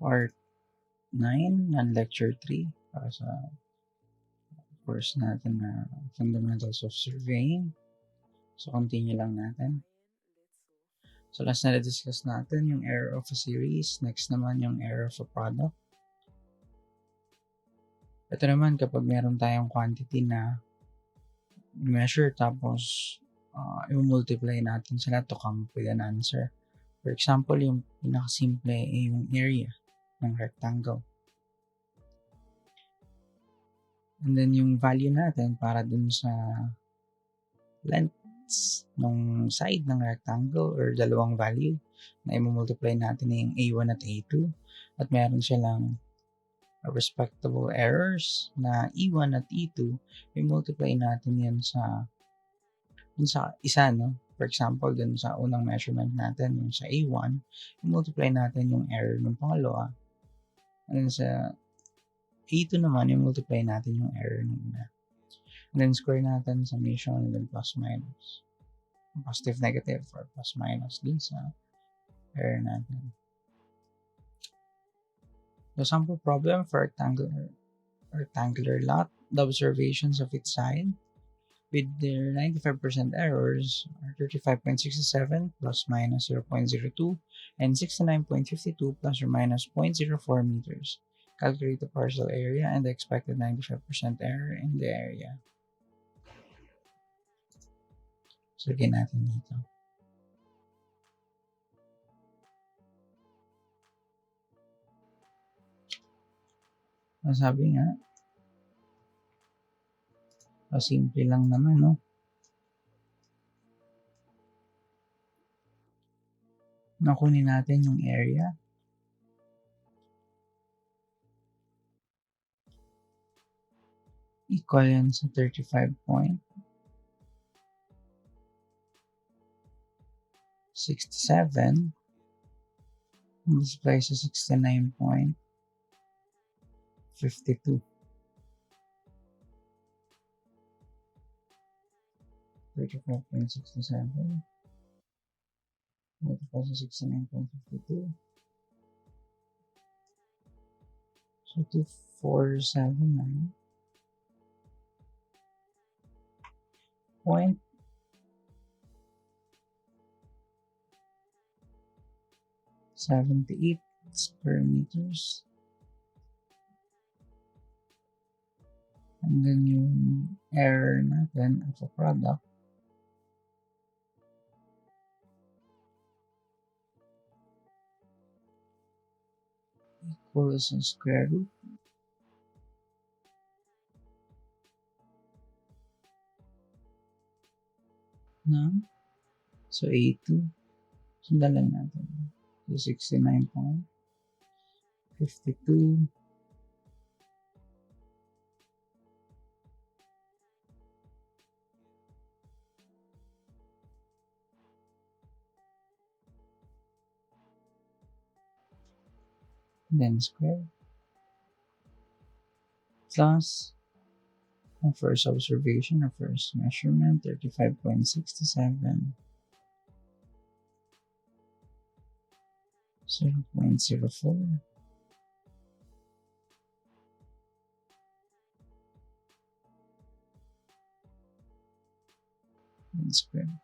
Part 9 and Lecture 3 para sa course natin na Fundamentals of Surveying. So, continue lang natin. So, last na discuss natin yung error of a series. Next naman yung error of a product. Ito naman kapag meron tayong quantity na measure tapos i-multiply natin sila to come up with an answer. For example, yung pinakasimple ay yung area ng rectangle. And then yung value natin para dun sa lengths ng side ng rectangle or dalawang value na i-multiply natin na yung A1 at A2. At meron silang respectable errors na E1 at E2. I-multiply natin yan sa isa, no? For example, dun sa unang measurement natin, yung sa A1, i-multiply natin yung error ng pangalawa. And then sa A2 naman, i-multiply natin yung error ng una. And then square natin summation and then plus minus. Positive, negative, or plus minus din sa error natin. The sample problem for rectangular lot, the observations of its side with their 95% errors are 35.67 plus minus 0.02 and 69.52 plus or minus 0.04 meters. Calculate the parcel area and the expected 95% error in the area. So, lagyan natin dito. Sabi nga, simple lang naman, no? Nakunin natin yung area. Equal yan sa 35.67 multiply sa 69.52. 35.67 multiply sa 69.52. So 2479.78 square meters. And then yung error natin of a product equals a square root ng so A2 sundan lang natin so 69.52 then square plus ang first observation or first measurement 35.67 0.04 then square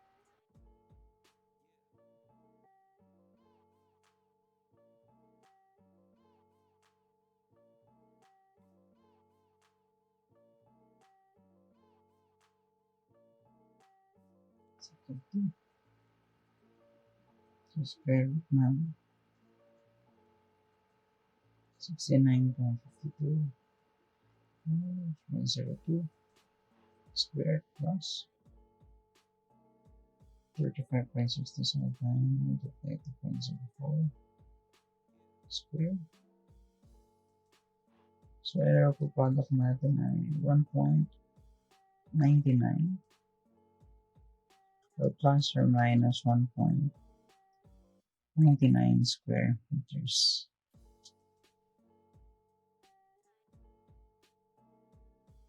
so square root ng 69.52 0.02 squared plus 35.67 multiply 2.04 squared. So, error po product natin ay 1.99 or plus or minus 1.99 square meters.